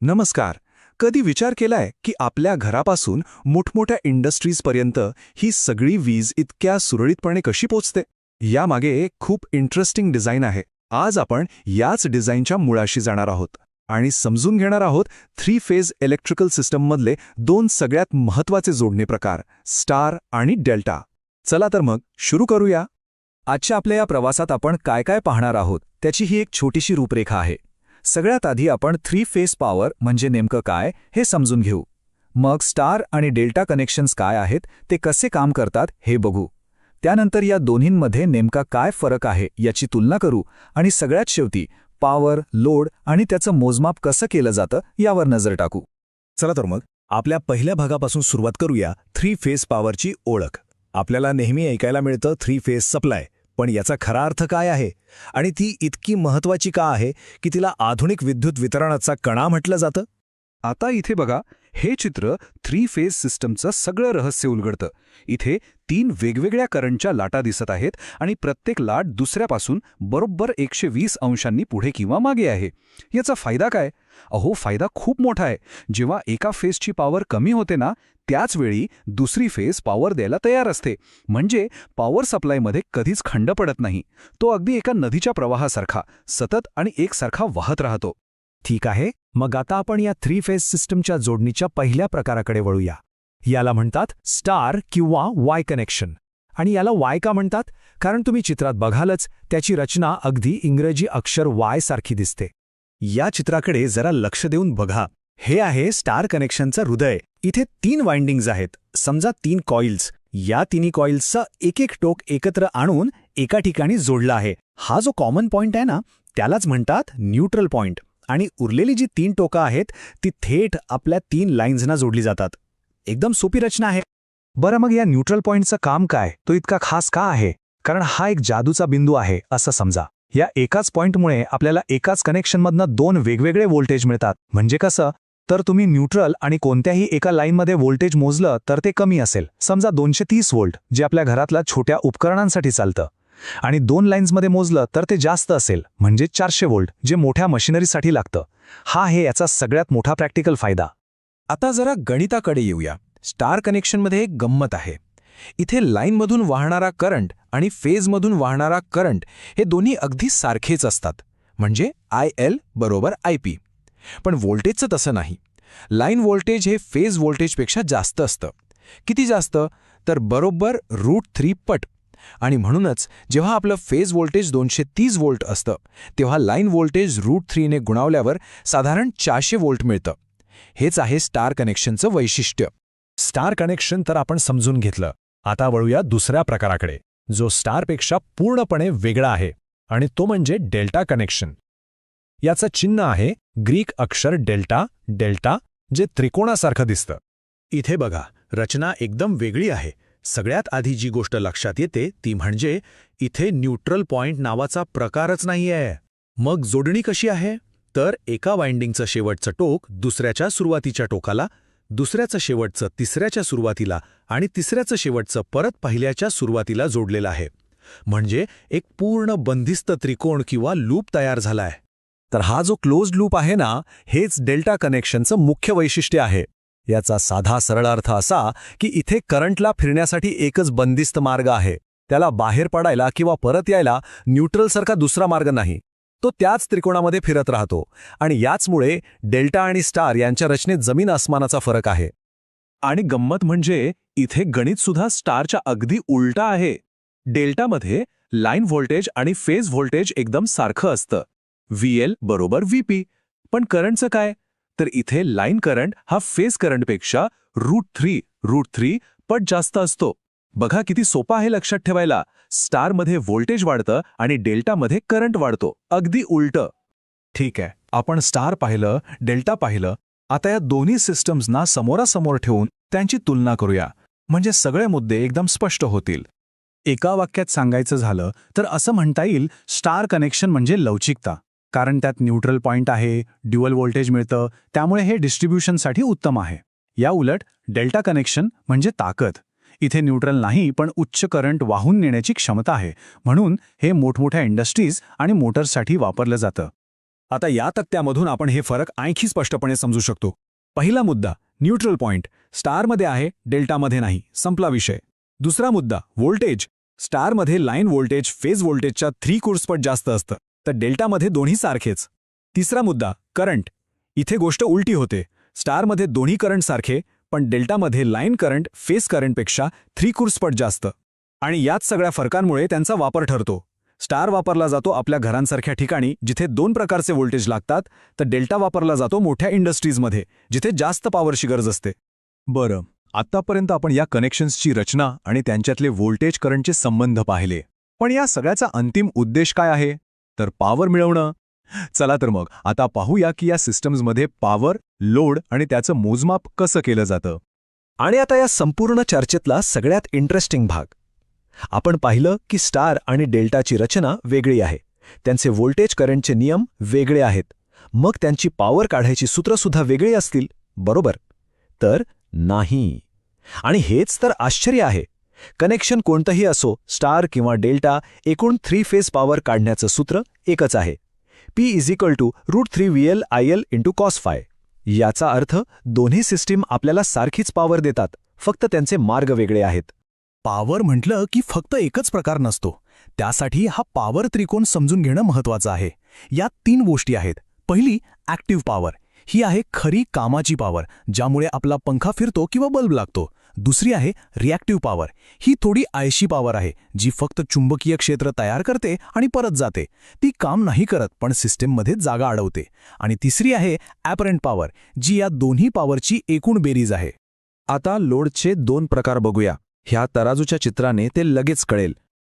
नमस्कार. कधी विचार केलाय की आपल्या घरापासून मोठमोठ्या इंडस्ट्रीजपर्यंत ही सगळी वीज इतक्या सुरळीतपणे कशी पोचते? यामागे खूप इंटरेस्टिंग डिझाईन आहे. आज आपण याच डिझाईनच्या मुळाशी जाणार आहोत आणि समजून घेणार आहोत थ्री फेज इलेक्ट्रिकल सिस्टममधले दोन सगळ्यात महत्त्वाचे जोडणी प्रकार, स्टार आणि डेल्टा. चला तर मग सुरू करूया. आजच्या आपल्या या प्रवासात आपण काय काय पाहणार आहोत त्याची ही एक छोटीशी रूपरेखा आहे. सगळ्यात आधी आपण थ्री फेज पॉवर म्हणजे नेमकं काय हे समजून घेऊ. मग स्टार आणि डेल्टा कनेक्शन्स काय आहेत, ते कसे काम करतात हे बघू. त्यानंतर या दोन्हींमध्ये नेमका काय फरक आहे याची तुलना करू आणि सगळ्यात शेवटी पॉवर, लोड आणि त्याचं मोजमाप कसं केलं जातं यावर नजर टाकू. चला तर मग आपल्या पहिल्या भागापासून सुरुवात करूया. थ्री फेज पॉवरची ओळख. आपल्याला नेहमी ऐकायला मिळतं थ्री फेज सप्लाय, पण याचा खरा अर्थ काय आहे आणि ती इतकी महत्त्वाची का आहे की तिला आधुनिक विद्युत वितरणाचा कणा म्हटलं जातं? आता इथे बघा, हे चित्र थ्री फेज सिस्टमचं सगळं रहस्य उलगडतं. इथे तीन वेगवेगळ्या करंटच्या लाटा दिसत आहेत आणि प्रत्येक लाट दुसऱ्यापासून बरोबर 120 अंशांनी पुढे किंवा मागे आहे. याचा फायदा काय? फायदा खूप मोठा आहे. जेव्हा एका फेजची पॉवर कमी होते ना, त्याच वेळी दुसरी फेज पॉवर द्यायला तयार असते. म्हणजे पॉवर सप्लायमध्ये कधीच खंड पडत नाही. तो अगदी एका नदीच्या प्रवाहासारखा सतत आणि एकसारखा वाहत राहतो. ठीक आहे, मग आता आपण या थ्री फेज सिस्टमच्या जोडणीच्या पहिल्या प्रकाराकडे वळूया. याला म्हणतात स्टार किंवा वाय कनेक्शन. आणि याला वाय का म्हणतात? कारण तुम्ही चित्रात बघालच त्याची रचना अगदी इंग्रजी अक्षर वाय सारखी दिसते. या चित्राकडे जरा लक्ष देऊन बघा. हे आहे स्टार कनेक्शनचं हृदय. इथे 3 वाइंडिंग्ज आहेत. समजा 3 कॉइल्स. या तिन्ही कॉइल्सचं एक एक टोक एकत्र आणून एका ठिकाणी जोडला आहे. हा जो कॉमन पॉइंट आहे ना, त्यालाच म्हणतात न्यूट्रल पॉइंट. आणि उरलेली जी 3 टोकं आहेत ती थेट आपल्या 3 लाईन्सना जोडली जातात. एकदम सोपी रचना आहे. बरं, मग या न्यूट्रल पॉइंटचं काम काय? तो इतका खास का आहे? कारण हा एक जादूचा बिंदू आहे असं समजा. या एकाच पॉइंटमुळे आपल्याला एकाच कनेक्शनमधनं 2 वेगवेगळे व्होल्टेज मिळतात. म्हणजे कसं? तर तुम्ही न्यूट्रल आणि कोणत्याही एका लाईनमध्ये व्होल्टेज मोजलं तर ते कमी असेल. समजा 230 व्होल्ट, जे आपल्या घरातल्या छोट्या उपकरणांसाठी चालतं. आणि 2 लाईन्समध्ये मोजलं तर ते जास्त असेल, म्हणजे 400 व्होल्ट, जे मोठ्या मशिनरीसाठी लागतं. हा आहे याचा सगळ्यात मोठा प्रॅक्टिकल फायदा. आता जरा गणिताकडे येऊया. स्टार कनेक्शनमध्ये एक गंमत आहे. इथे लाईनमधून वाहणारा करंट आणि फेजमधून वाहणारा करंट हे दोन्ही अगदी सारखेच असतात. म्हणजे IL बरोबर IP. पण व्होल्टेजचं तसं नाही. लाईन व्होल्टेज हे फेज व्होल्टेजपेक्षा जास्त असतं. किती जास्त? तर बरोबर √3 पट. आणि म्हणूनच जेव्हा आपलं फेज व्होल्टेज 230 व्होल्ट असतं, तेव्हा लाईन व्होल्टेज √3 ने गुणावल्यावर साधारण 400 व्होल्ट मिळतं. हेच आहे स्टार कनेक्शनचं वैशिष्ट्य. स्टार कनेक्शन तर आपण समजून घेतलं. आता वळूया दुसऱ्या प्रकाराकडे, जो स्टारपेक्षा पूर्णपणे वेगळा आहे, आणि तो म्हणजे डेल्टा कनेक्शन. याचं चिन्ह आहे ग्रीक अक्षर डेल्टा, डेल्टा, जे त्रिकोणासारखं दिसतं. इथे बघा, रचना एकदम वेगळी आहे. सगळ्यात आधी जी गोष्ट लक्षात येते ती म्हणजे इथे न्यूट्रल पॉइंट नावाचा प्रकारच नाहीये. मग जोडणी कशी आहे? तर एका वाइंडिंगचं शेवटचं टोक दुसऱ्याच्या सुरुवातीच्या टोकाला, दुसऱ्याचं शेवटचं तिसऱ्याच्या सुरुवातीला आणि तिसऱ्याचं शेवटचं परत पहिल्याच्या सुरुवातीला जोडलेलं आहे. म्हणजे एक पूर्ण बंदिस्त त्रिकोण किंवा लूप तयार झालाय. तर हा जो क्लोज्ड लूप आहे ना, हेच डेल्टा कनेक्शनचं मुख्य वैशिष्ट्य आहे. याचा साधा सरळ अर्थ असा की इथे करंटला फिरण्यासाठी एकच बंदिस्त मार्ग आहे. त्याला बाहेर पडायला किंवा परत यायला न्यूट्रलसारखा दुसरा मार्ग नाही. तो त्याच त्रिकोणामध्ये फिरत राहतो. आणि याचमुळे डेल्टा आणि स्टार यांच्या रचनेत जमीन आसमानाचा फरक आहे. आणि गंमत म्हणजे इथे गणितसुद्धा स्टारच्या अगदी उलटा आहे. डेल्टामध्ये लाईन व्होल्टेज आणि फेज व्होल्टेज एकदम सारखं असतं. VL बरोबर VP. पण करंटचं काय? तर इथे लाईन करंट हा फेज करंटपेक्षा √3 पट जास्त असतो. बघा किती सोपं आहे लक्षात ठेवायला. स्टारमध्ये व्होल्टेज वाढतं आणि डेल्टामध्ये करंट वाढतो. अगदी उलटं. ठीक आहे, आपण स्टार पाहिलं, डेल्टा पाहिलं. आता या दोन्ही सिस्टम्सना समोरासमोर ठेवून त्यांची तुलना करूया. म्हणजे सगळे मुद्दे एकदम स्पष्ट होतील. एका वाक्यात सांगायचं झालं तर असं म्हणता येईल, स्टार कनेक्शन म्हणजे लवचिकता. कारण त्यात न्यूट्रल पॉइंट आहे, ड्युअल व्होल्टेज मिळतं, त्यामुळे हे डिस्ट्रीब्युशनसाठी उत्तम आहे. या उलट डेल्टा कनेक्शन म्हणजे ताकद. इथे न्यूट्रल नाही, पण उच्च करंट वाहून नेण्याची क्षमता आहे. म्हणून हे मोठमोठ्या इंडस्ट्रीज आणि मोटर्ससाठी वापरलं जातं. आता या तक्त्यामधून आपण हे फरक आणखी स्पष्टपणे समजू शकतो. पहिला मुद्दा न्यूट्रल पॉइंट, स्टारमध्ये आहे, डेल्टामध्ये नाही, संपला विषय. दुसरा मुद्दा व्होल्टेज, स्टारमध्ये लाईन व्होल्टेज फेज व्होल्टेजच्या 3 पट जास्त असतं, तर डेल्टामध्ये दोन्ही सारखेच. तिसरा मुद्दा करंट, इथे गोष्ट उलटी होते. स्टारमध्ये दोन्ही करंट सारखे, पण डेल्टामध्ये लाईन करंट फेज करंटपेक्षा 3 पट जास्त. आणि याच सगळ्या फरकांमुळे त्यांचा वापर ठरतो. स्टार वापरला जातो आपल्या घरांसारख्या ठिकाणी जिथे 2 प्रकारचे व्होल्टेज लागतात, तर डेल्टा वापरला जातो मोठ्या इंडस्ट्रीजमध्ये जिथे जास्त पॉवरची गरज असते. बरं, आत्तापर्यंत आपण या कनेक्शन्सची रचना आणि त्यांच्यातले व्होल्टेज करंटचे संबंध पाहिले. पण या सगळ्याचा अंतिम उद्देश काय आहे? तर पॉवर मिळवणं. चला तर मग आता पाहूया की या सिस्टम्समध्ये पॉवर, लोड आणि त्याचं मोजमाप कसं केलं जातं. आणि आता या संपूर्ण चर्चेतला सगळ्यात इंटरेस्टिंग भाग. आपण पाहिलं की स्टार आणि डेल्टाची रचना वेगळी आहे, त्यांचे व्होल्टेज करंटचे नियम वेगळे आहेत, मग त्यांची पॉवर काढायची सूत्रंसुद्धा वेगळी असतील, बरोबर? तर नाही. आणि हेच तर आश्चर्य आहे. कनेक्शन कोणतंही असो, स्टार किंवा डेल्टा, एकूण 3 फेज पॉवर काढण्याचं सूत्र एकच आहे. P = √3VL IL × cos φ. याचा अर्थ दोन्ही सिस्टीम आपल्याला सारखीच पॉवर देतात, फक्त त्यांचे मार्ग वेगळे आहेत. पॉवर म्हटलं की फक्त एकच प्रकार नसतो. त्यासाठी हा पॉवर त्रिकोण समजून घेणं महत्त्वाचं आहे. यात 3 गोष्टी आहेत. पहिली ॲक्टिव्ह पॉवर, ही आहे खरी कामाची पॉवर, ज्यामुळे आपला पंखा फिरतो किंवा बल्ब लागतो. दुसरी आहे रिॲक्टिव्ह पॉवर, ही थोडी आळशी पॉवर आहे, जी फक्त चुंबकीय क्षेत्र तयार करते आणि परत जाते. ती काम नाही करत, पण सिस्टीममध्ये जागा अडवते. आणि तिसरी आहे ॲपरंट पॉवर, जी या दोन्ही पॉवरची एकूण बेरीज आहे. आता लोडचे 2 प्रकार बघूया. ह्या तराजूच्या चित्राने ते लगेच कळेल.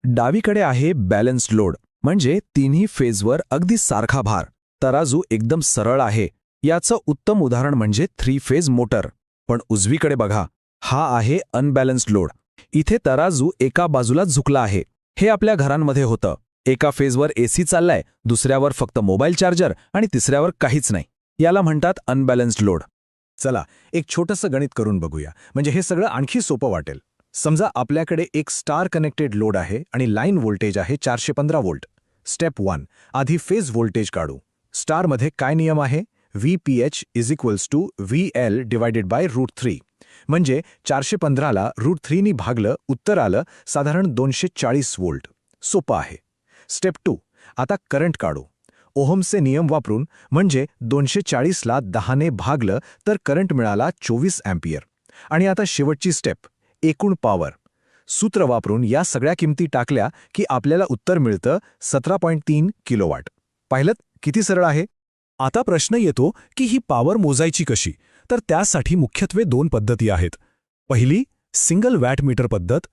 डावीकडे आहे बॅलन्स्ड लोड, म्हणजे तिन्ही फेजवर अगदी सारखा भार. तराजू एकदम सरळ आहे. याचं उत्तम उदाहरण म्हणजे 3 फेज मोटर. पण उजवीकडे बघा, हा आहे अनबॅलन्स्ड लोड. इथे तराजू एका बाजूला झुकला आहे. हे आपल्या घरांमध्ये होतं. एका फेजवर AC चाललाय, दुसऱ्यावर फक्त मोबाईल चार्जर आणि तिसऱ्यावर काहीच नाही. याला म्हणतात अनबॅलन्स्ड लोड. चला एक छोटंसं गणित करून बघूया, म्हणजे हे सगळं आणखी सोपं वाटेल. समजा आपल्याकडे एक स्टार कनेक्टेड लोड आहे आणि लाईन व्होल्टेज आहे 415 व्होल्ट. स्टेप 1, आधी फेज व्होल्टेज काढू. स्टारमध्ये काय नियम आहे? VPH = VL/√3. म्हणजे 415ला √3नी भागलं, उत्तर आलं साधारण 240 व्होल्ट. सोपं आहे. स्टेप 2, आता करंट काढू. ओहमचे नियम वापरून, म्हणजे 240ला 10ने भागलं तर करंट मिळाला 24 अँपियर. आणि आता शेवटची स्टेप, एकूण पॉवर. सूत्र वापरून या सगळ्या किमती टाकल्या की आपल्याला उत्तर मिळतं 17.3 किलोवॅट. पाहिलं किती सरळ आहे? आता प्रश्न येतो की ही पॉवर मोजायची कशी? तर त्यासाठी मुख्यत्वे 2 पद्धती आहेत. पहिली सिंगल वॅट मीटर पद्धत.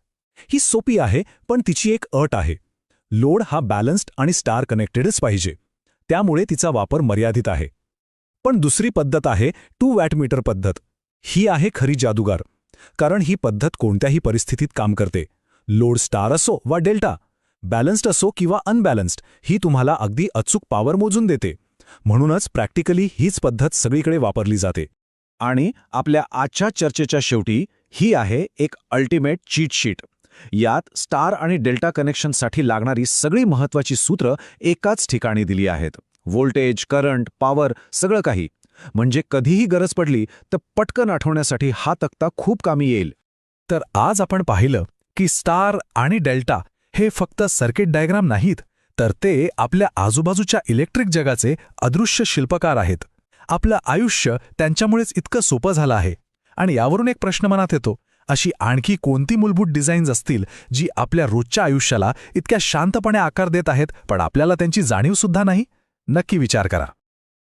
ही सोपी आहे, पण तिची एक अट आहे. लोड हा बॅलन्स्ड आणि स्टार कनेक्टेडच पाहिजे, त्यामुळे तिचा वापर मर्यादित आहे. पण दुसरी पद्धत आहे 2 वॅट मीटर पद्धत. ही आहे खरी जादूगार, कारण ही पद्धत कोणत्याही परिस्थितीत काम करते. लोड स्टार असो वा डेल्टा, बॅलन्स्ड असो किंवा अनबॅलन्स्ड, ही तुम्हाला अगदी अचूक पॉवर मोजून देते. म्हणूनच प्रॅक्टिकली हीच पद्धत सगळीकडे वापरली जाते. आणि आपल्या आजच्या चर्चेच्या शेवटी ही आहे एक अल्टिमेट चीट शीट. यात स्टार आणि डेल्टा कनेक्शनसाठी लागणारी सगळी महत्त्वाची सूत्र एकाच ठिकाणी दिली आहेत. व्होल्टेज, करंट, पॉवर, सगळं काही. म्हणजे कधीही गरज पडली तर पटकन आठवण्यासाठी हा तक्ता खूप कामी येईल. तर आज आपण पाहिलं की स्टार आणि डेल्टा हे फक्त सर्किट डायग्राम नाहीत, तर ते आपल्या आजूबाजूच्या इलेक्ट्रिक जगाचे अदृश्य शिल्पकार आहेत. आपलं आयुष्य त्यांच्यामुळेच इतकं सोपं झालं आहे. आणि यावरून एक प्रश्न मनात येतो, अशी आणखी कोणती मूलभूत डिझाईन्स असतील जी आपल्या रोजच्या आयुष्याला इतक्या शांतपणे आकार देत आहेत, पण आपल्याला त्यांची जाणीवसुद्धा नाही? नक्की विचार करा.